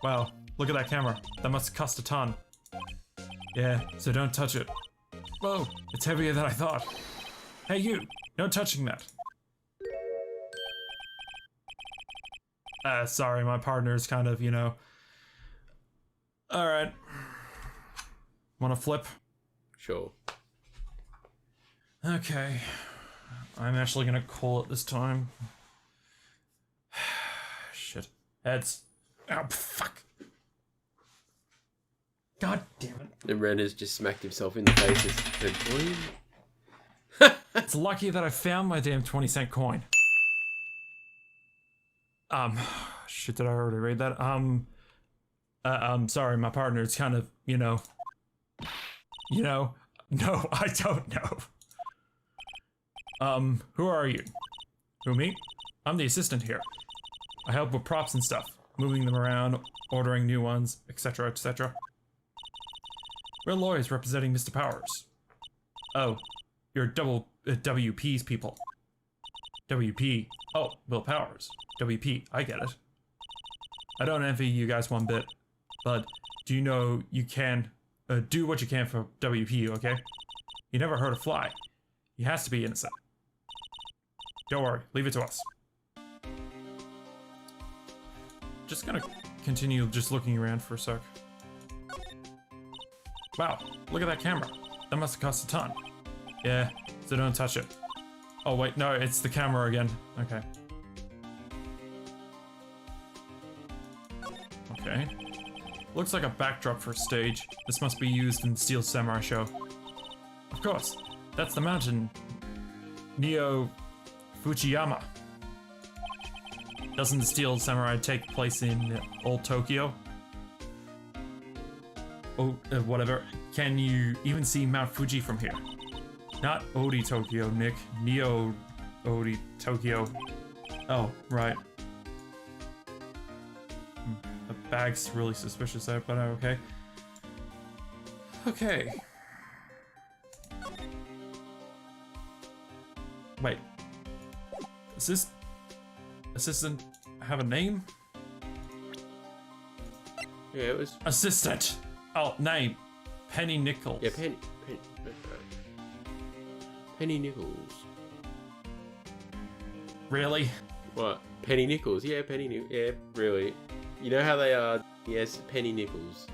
Wow, look at that camera. That must cost a ton. Yeah, so don't touch it. Whoa, it's heavier than I thought. Hey you, no touching that. Sorry, my partner's kind of, you know. Alright. Wanna flip? Sure. Okay. I'm actually gonna call it this time. Shit. Heads. Oh, fuck. God damn it. And Ren has just smacked himself in the face and said, It's lucky that I found my damn 20-cent coin. Shit, did I already read that? Sorry, my partner, it's kind of, you know, no, I don't know. Who are you? Who, me? I'm the assistant here. I help with props and stuff, moving them around, ordering new ones, etc., etc. We're lawyers representing Mr. Powers. Oh, you're WP's people. WP. Oh, Bill Powers. WP, I get it. I don't envy you guys one bit, but do you know you can do what you can for WP, okay? You never hurt a fly. He has to be innocent. Don't worry, leave it to us. Just gonna continue just looking around for a sec. Wow, look at that camera. That must have cost a ton. Yeah, so don't touch it. Oh wait, no, it's the camera again. Okay. Okay. Looks like a backdrop for a stage. This must be used in the Steel Samurai show. Of course, that's the mountain. Neo Fujiyama. Doesn't the Steel Samurai take place in Old Tokyo? Oh, whatever. Can you even see Mount Fuji from here? Not Odi Tokyo, Nick. Neo Odi Tokyo. Oh, right. The bag's really suspicious there, but okay. Okay. Wait. Does this assistant have a name? yeah, it was... Assistant! Oh, name. Penny Nichols. Yeah, Penny Nichols. Really? What? Penny Nichols? Yeah, Penny Nichols. Yeah, really. You know how they are? Yes, Penny Nichols.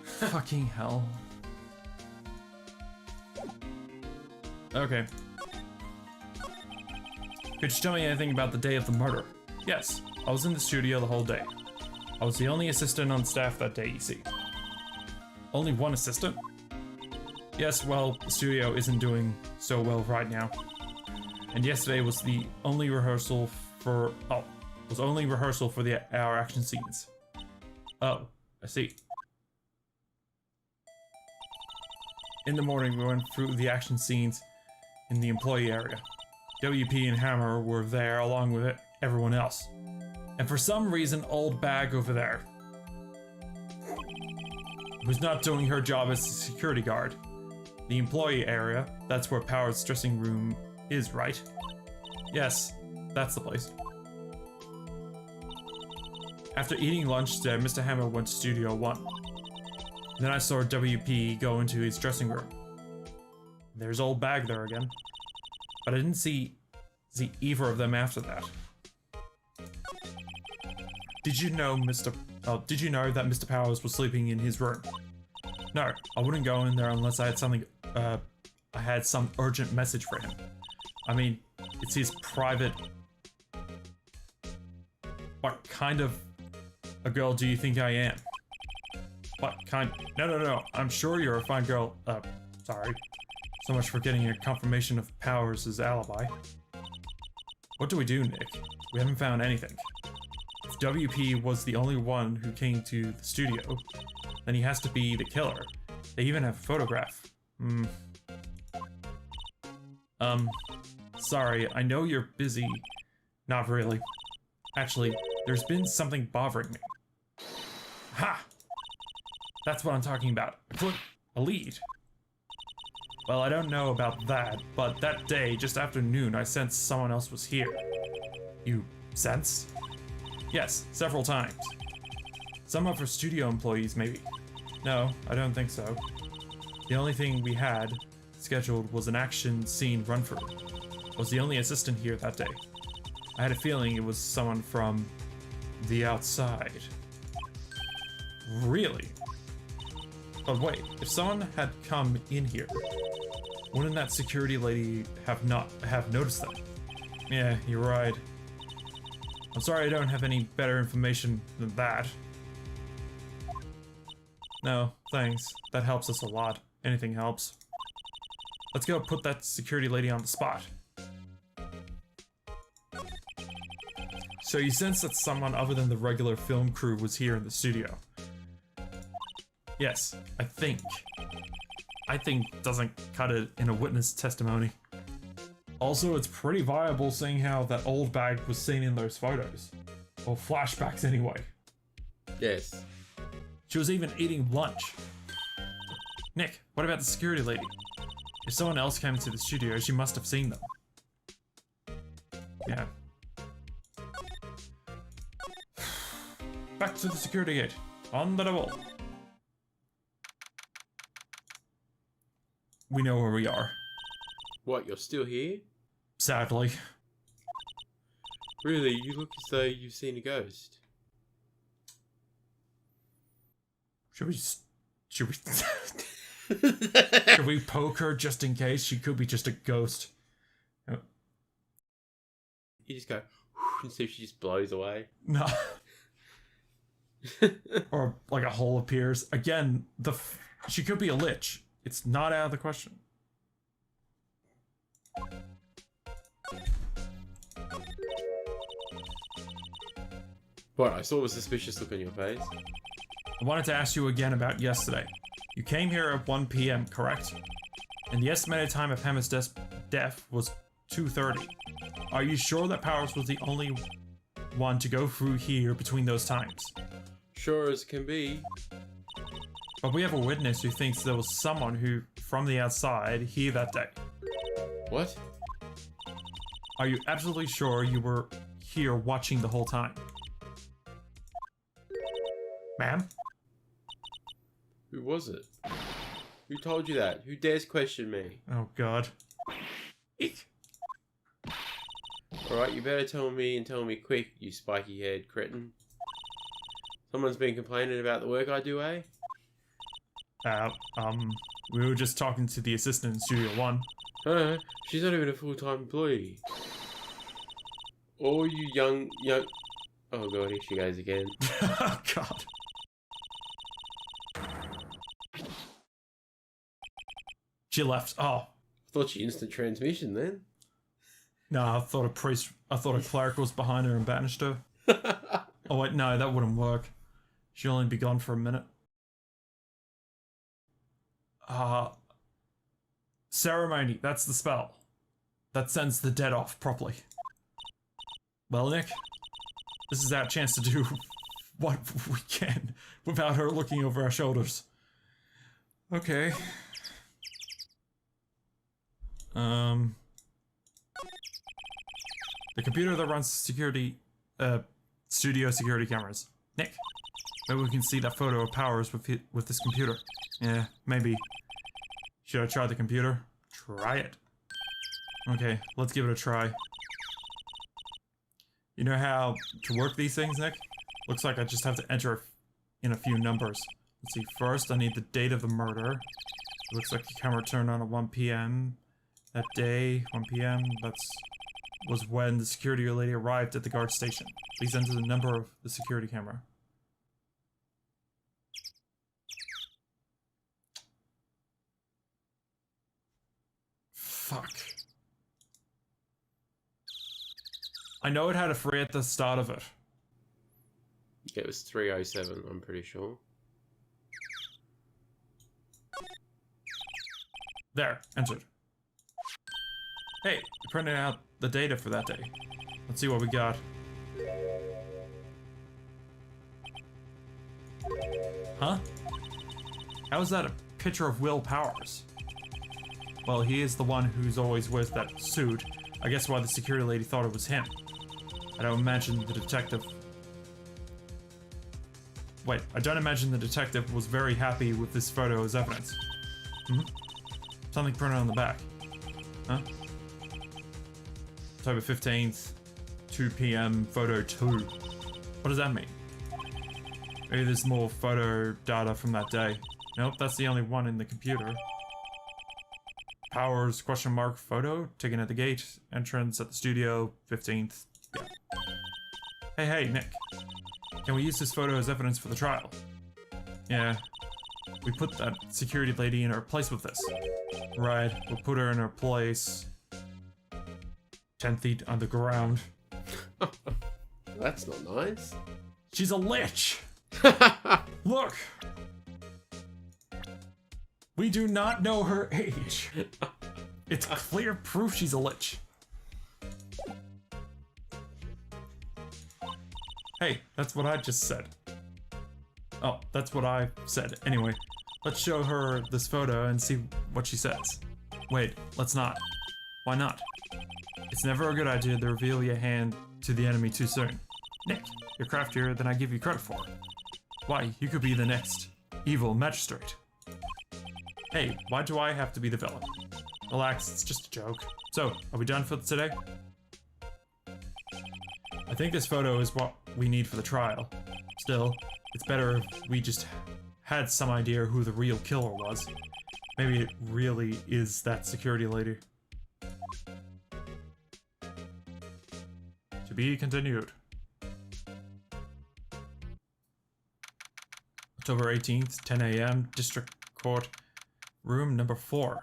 Fucking hell. Okay. Could you tell me anything about the day of the murder? Yes, I was in the studio the whole day. I was the only assistant on staff that day, you see. Only one assistant? Yes, well, the studio isn't doing so well right now. And yesterday was the only rehearsal for... oh, was only rehearsal for our action scenes. Oh, I see. In the morning, we went through the action scenes in the employee area. WP and Hammer were there along with everyone else. And for some reason, old bag over there was not doing her job as a security guard. The employee area, that's where Power's dressing room is, right? Yes, that's the place. After eating lunch there, Mr. Hammer went to Studio 1. Then I saw WP go into his dressing room. There's old bag there again. But I didn't see either of them after that. Did you know did you know that Mr. Powers was sleeping in his room? No, I wouldn't go in there unless I had something, I had some urgent message for him. I mean, it's his private... What kind of a girl do you think I am? What kind... No, I'm sure you're a fine girl. Sorry. So much for getting a confirmation of Powers' alibi. What do we do, Nick? We haven't found anything. If WP was the only one who came to the studio, then he has to be the killer. They even have a photograph. Sorry, I know you're busy. Not really. Actually, there's been something bothering me. Ha! That's what I'm talking about. A lead. Well, I don't know about that, but that day, just after noon, I sensed someone else was here. You sensed? Yes, several times. Some of our studio employees, maybe. No, I don't think so. The only thing we had scheduled was an action scene run-through. I was the only assistant here that day. I had a feeling it was someone from the outside. Really? But wait, if someone had come in here, wouldn't that security lady have noticed them? Yeah, you're right. I'm sorry I don't have any better information than that. No, thanks. That helps us a lot. Anything helps. Let's go put that security lady on the spot. So you sense that someone other than the regular film crew was here in the studio? Yes, I think. I think doesn't cut it in a witness testimony. Also, it's pretty viable seeing how that old bag was seen in those photos. Or flashbacks anyway. Yes. She was even eating lunch. Nick, what about the security lady? If someone else came into the studio, she must have seen them. Yeah. Back to the security gate. On the double. We know where we are. What, you're still here? Sadly. Really, you look as though you've seen a ghost. Should we should we poke her just in case? She could be just a ghost. You just go and see if she just blows away. No. Or like a hole appears. Again, she could be a lich. It's not out of the question. What, I saw a suspicious look on your face. I wanted to ask you again about yesterday. You came here at 1 p.m., correct? And the estimated time of Hammer's death was 2:30. Are you sure that Powers was the only one to go through here between those times? Sure as can be. But we have a witness who thinks there was someone who, from the outside, here that day. What? Are you absolutely sure you were here watching the whole time? Ma'am? Who was it? Who told you that? Who dares question me? Oh god. Eek. Alright, you better tell me and tell me quick, you spiky-haired cretin. Someone's been complaining about the work I do, eh? We were just talking to the assistant in Studio 1. Huh? She's not even a full-time employee. All you young... Oh god, here she goes again. Oh god. She left. Oh. I thought she instant transmission then. No, I thought a cleric was behind her and banished her. Oh wait, no, that wouldn't work. She'll only be gone for a minute. Ceremony, that's the spell. That sends the dead off properly. Well, Nick, this is our chance to do what we can without her looking over our shoulders. Okay. The computer that runs studio security cameras. Nick, maybe we can see that photo of Powers with this computer. Yeah, maybe. Should I try the computer? Try it. Okay, let's give it a try. You know how to work these things, Nick? Looks like I just have to enter in a few numbers. Let's see, first I need the date of the murder. Looks like the camera turned on at 1 p.m. That day, 1 p.m., was when the security lady arrived at the guard station. Please enter the number of the security camera. Fuck. I know it had a 3 at the start of it. Yeah, it was 307, I'm pretty sure. There, entered. Hey, you printed out the data for that day. Let's see what we got. Huh? How is that a picture of Will Powers? Well, he is the one who's always wears that suit. I guess why the security lady thought it was him. I don't imagine the detective... Wait, I don't imagine the detective was very happy with this photo as evidence. Hmm? Something printed on the back. Huh? October 15th, 2 p.m, photo 2. What does that mean? Maybe there's more photo data from that day. Nope, that's the only one in the computer. Powers, question mark, photo, taken at the gate, entrance at the studio, 15th. Yeah. Hey, Nick. Can we use this photo as evidence for the trial? Yeah. We put that security lady in her place with this. Right, we'll put her in her place. 10 feet underground. That's not nice. She's a lich! Look! We do not know her age. It's clear proof she's a lich. Hey, that's what I just said. Oh, that's what I said. Anyway, let's show her this photo and see what she says. Wait, let's not. Why not? It's never a good idea to reveal your hand to the enemy too soon. Nick, you're craftier than I give you credit for. Why, you could be the next evil magistrate. Hey, why do I have to be the villain? Relax, it's just a joke. So, are we done for today? I think this photo is what we need for the trial. Still, it's better if we just had some idea who the real killer was. Maybe it really is that security lady. To be continued. October 18th, 10 a.m, District Court, room number 4.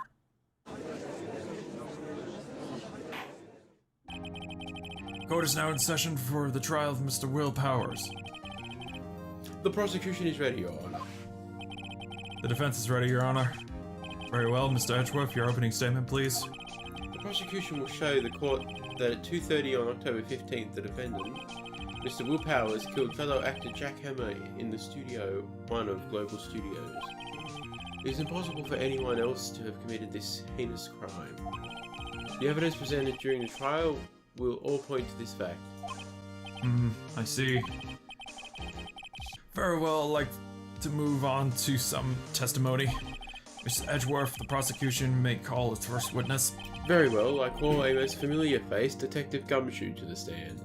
Court is now in session for the trial of Mr. Will Powers. The prosecution is ready, Your Honor. The defense is ready, Your Honor. Very well, Mr. Edgeworth, your opening statement, please. The prosecution will show the court that at 2:30 on October 15th, the defendant, Mr. Will Powers, killed fellow actor Jack Hammer in the Studio 1 of Global Studios. It is impossible for anyone else to have committed this heinous crime. The evidence presented during the trial will all point to this fact. I see. Very well, I'd like to move on to some testimony. Mr. Edgeworth, the prosecution may call its first witness. Very well, I call a most familiar face, Detective Gumshoe, to the stand.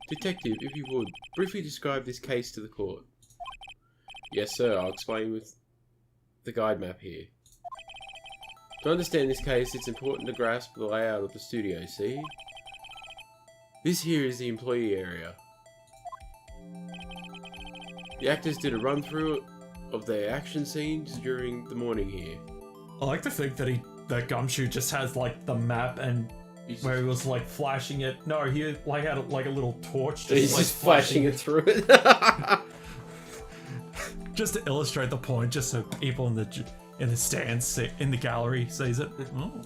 Detective, if you would, briefly describe this case to the court. Yes, sir, I'll explain with the guide map here. To understand this case, it's important to grasp the layout of the studio, see? This here is the employee area. The actors did a run-through of their action scenes during the morning here. I like to think that that Gumshoe just has like the map and where he was like flashing it. No, he like had like a little torch. He's just flashing it through it. Just to illustrate the point, just so people in the stands in the gallery sees it. Oh.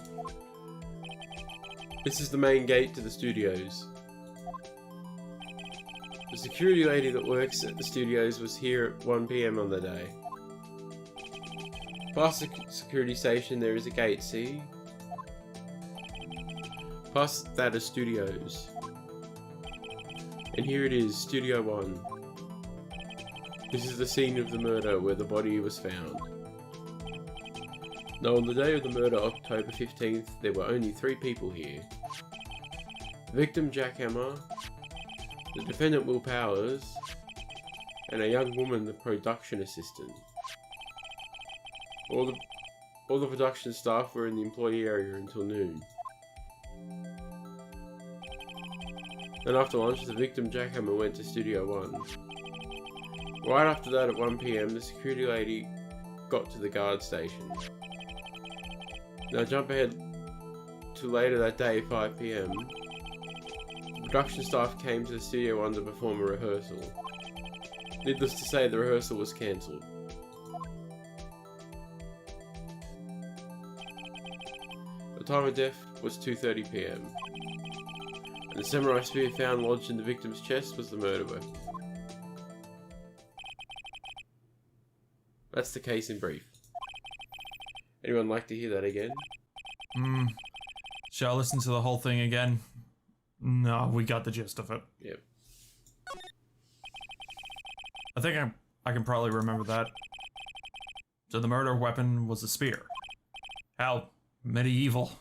This is the main gate to the studios. The security lady that works at the studios was here at 1 p.m. on the day. Past the security station there is a gate, see? Past that are studios. And here it is, Studio 1. This is the scene of the murder where the body was found. Now on the day of the murder, October 15th, there were only 3 people here. The victim, Jack Hammer, the defendant, Will Powers, and a young woman, the production assistant. All the production staff were in the employee area until noon. Then after lunch, the victim, Jack Hammer, went to Studio 1. Right after that, at 1 p.m, the security lady got to the guard station. Now jump ahead to later that day, 5 p.m. The production staff came to the Studio 1 to perform a rehearsal. Needless to say, the rehearsal was cancelled. The time of death was 2:30 p.m. And the samurai spear found lodged in the victim's chest was the murder weapon. That's the case in brief. Anyone like to hear that again? Shall I listen to the whole thing again? No, we got the gist of it. Yep. I think I can probably remember that. So the murder weapon was a spear. How medieval.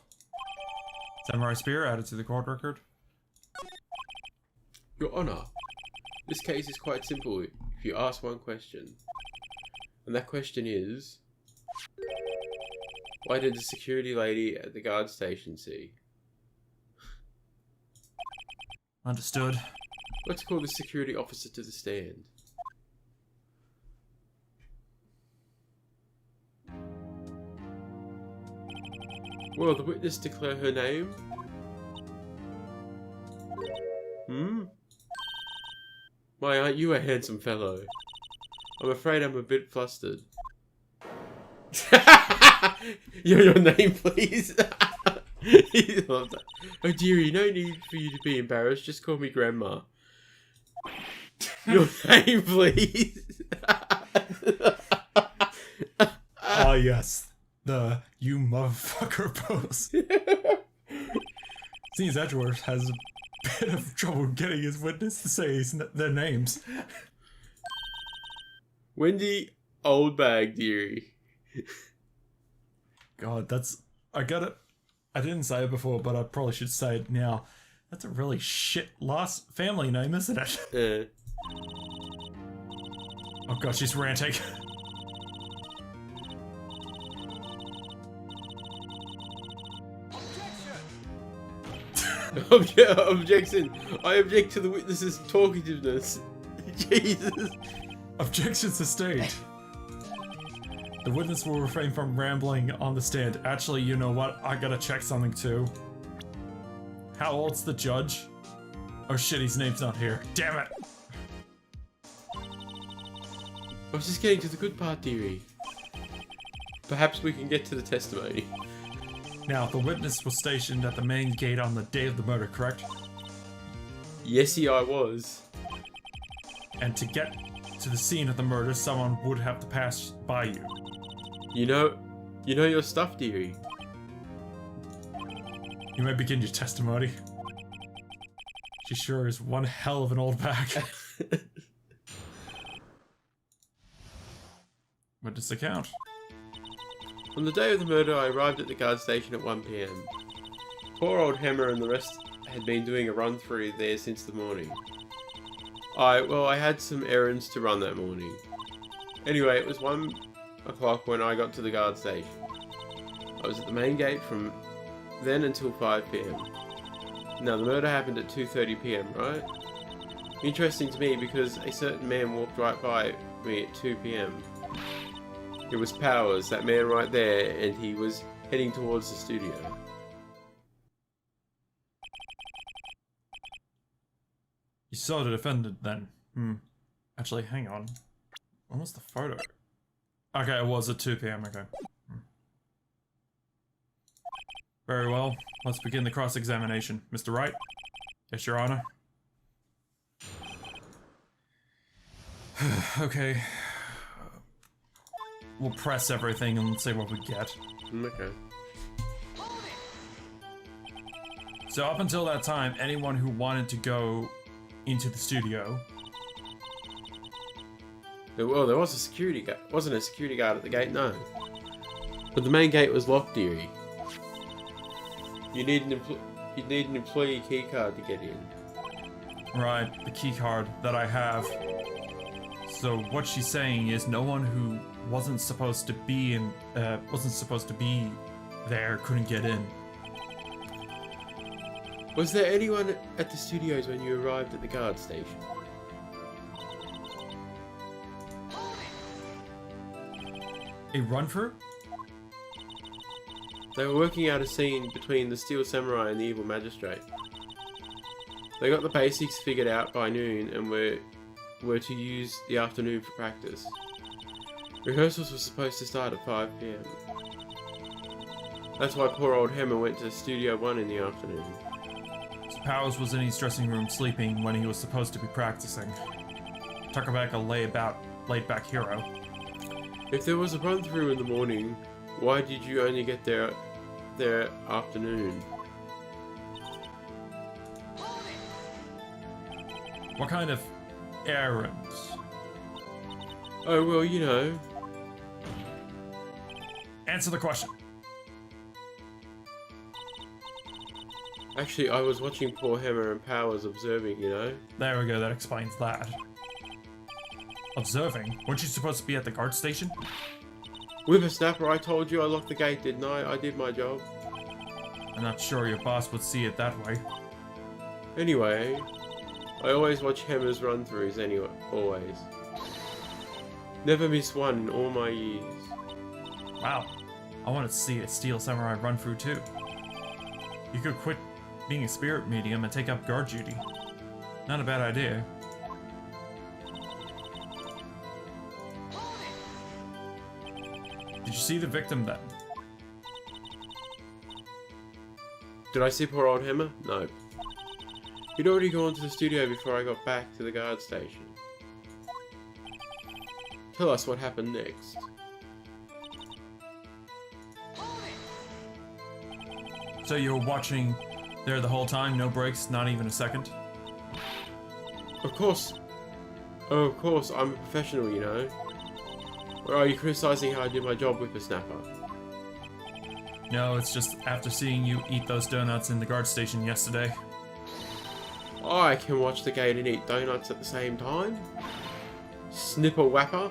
Samurai spear added to the court record. Your Honor, this case is quite simple if you ask one question. And that question is... Why did the security lady at the guard station see? Understood. Let's call the security officer to the stand. Will the witness declare her name? Why, aren't you a handsome fellow? I'm afraid I'm a bit flustered. Your name, please. He loves that. Oh dearie, no need for you to be embarrassed. Just call me Grandma. Your name, please. Ah, yes. The you motherfucker pose. Seems Edgeworth has a bit of trouble getting his witness to say their names. Wendy Oldbag, dearie. God, that's... I got it. I didn't say it before, but I probably should say it now. That's a really shit last family name, isn't it? Oh god, she's ranting. Objection! I object to the witness's talkativeness. Jesus. Objection sustained. The witness will refrain from rambling on the stand. Actually, you know what? I gotta check something too. How old's the judge? Oh shit, his name's not here. Damn it! I was just getting to the good part, dearie. Perhaps we can get to the testimony. Now, the witness was stationed at the main gate on the day of the murder, correct? Yesy, I was. And to get to the scene of the murder, someone would have to pass by you. You know your stuff, dearie. You may begin your testimony. She sure is one hell of an old bag. Witness account. On the day of the murder, I arrived at the guard station at 1 PM. Poor old Hammer and the rest had been doing a run through there since the morning. I had some errands to run that morning. Anyway, it was 1 o'clock when I got to the guard station. I was at the main gate from then until 5 PM. Now, the murder happened at 2:30 PM, right? Interesting to me because a certain man walked right by me at 2 PM. It was Powers, that man right there, and he was heading towards the studio. You saw the defendant then? Actually, hang on. When was the photo? Okay, it was at 2 PM, okay. Very well. Let's begin the cross-examination. Mr. Wright? Yes, Your Honor. Okay. We'll press everything and see what we get. Okay. So up until that time, anyone who wanted to go into the studio... Well, there was a security guard. Wasn't a security guard at the gate, no. But the main gate was locked, dearie. You'd need an employee key card to get in. Right, the key card that I have. So what she's saying is no one who wasn't supposed to be there couldn't get in. Was there anyone at the studios when you arrived at the guard station? A run-through? They were working out a scene between the Steel Samurai and the Evil Magistrate. They got the basics figured out by noon and were to use the afternoon for practice. Rehearsals were supposed to start at 5 PM. That's why poor old Hammer went to Studio 1 in the afternoon. So Powers was in his dressing room sleeping when he was supposed to be practicing. Talk about a laid-back hero. If there was a run-through in the morning, why did you only get there afternoon? What kind of errands? Oh, well, you know. Answer the question. Actually, I was watching poor Hammer and Powers observing, you know. There we go, that explains that. Observing? Weren't you supposed to be at the guard station? Whippersnapper, I told you I locked the gate, didn't I? I did my job. I'm not sure your boss would see it that way. Anyway, I always watch Hammer's run-throughs anyway, always. Never miss one in all my years. Wow. I wanted to see a Steel Samurai run through too. You could quit being a spirit medium and take up guard duty. Not a bad idea. Did you see the victim then? Did I see poor old Hammer? No. He'd already gone to the studio before I got back to the guard station. Tell us what happened next. So you were watching there the whole time, no breaks, not even a second? Of course. Oh, of course, I'm a professional, you know. Or are you criticising how I did my job, Whippersnapper? No, it's just after seeing you eat those donuts in the guard station yesterday. I can watch the gate and eat donuts at the same time? Snipper whapper?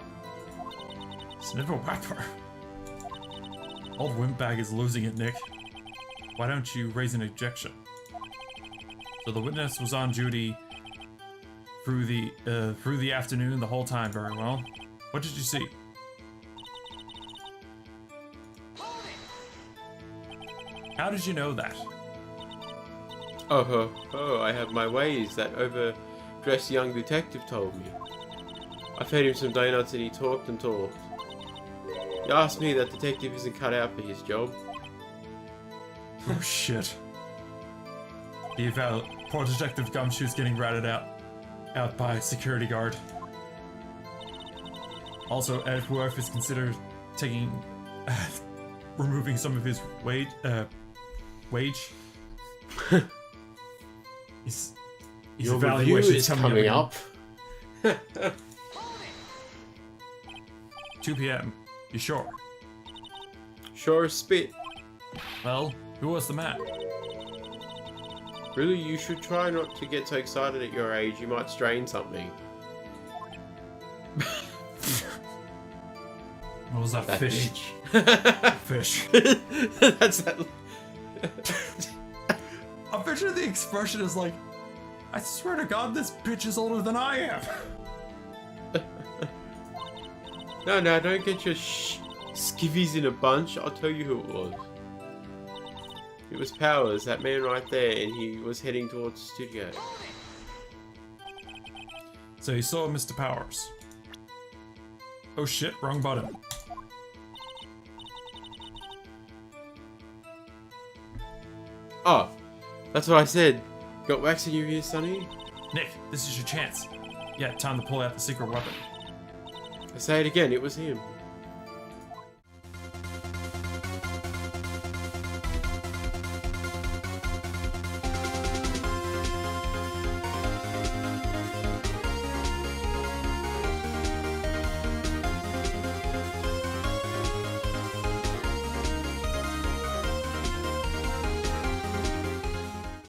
Snipper whapper. Old Wimpbag is losing it, Nick. Why don't you raise an objection? So the witness was on duty through the afternoon the whole time. Very well. What did you see? How did you know that? Oh, I have my ways, that overdressed young detective told me. I fed him some donuts and he talked and talked. He asked me that detective isn't cut out for his job. Oh shit. Poor Detective Gumshoe's getting ratted out by a security guard. Also, Ed Wharf is considered taking, removing some of his wage. His Your review is coming up. 2 p.m. You sure? Sure as spit. Well, who was the man? Really, you should try not to get so excited at your age. You might strain something. What was that fish? Fish. That's that. I'm picturing the expression is like, I swear to God, this bitch is older than I am. No, don't get your skivvies in a bunch. I'll tell you who it was. It was Powers, that man right there, and he was heading towards the studio. So you saw Mr. Powers. Oh shit, wrong button. Oh, that's what I said. Got wax in your ear, Sonny? Nick, this is your chance. Yeah, time to pull out the secret weapon. I say it again, it was him.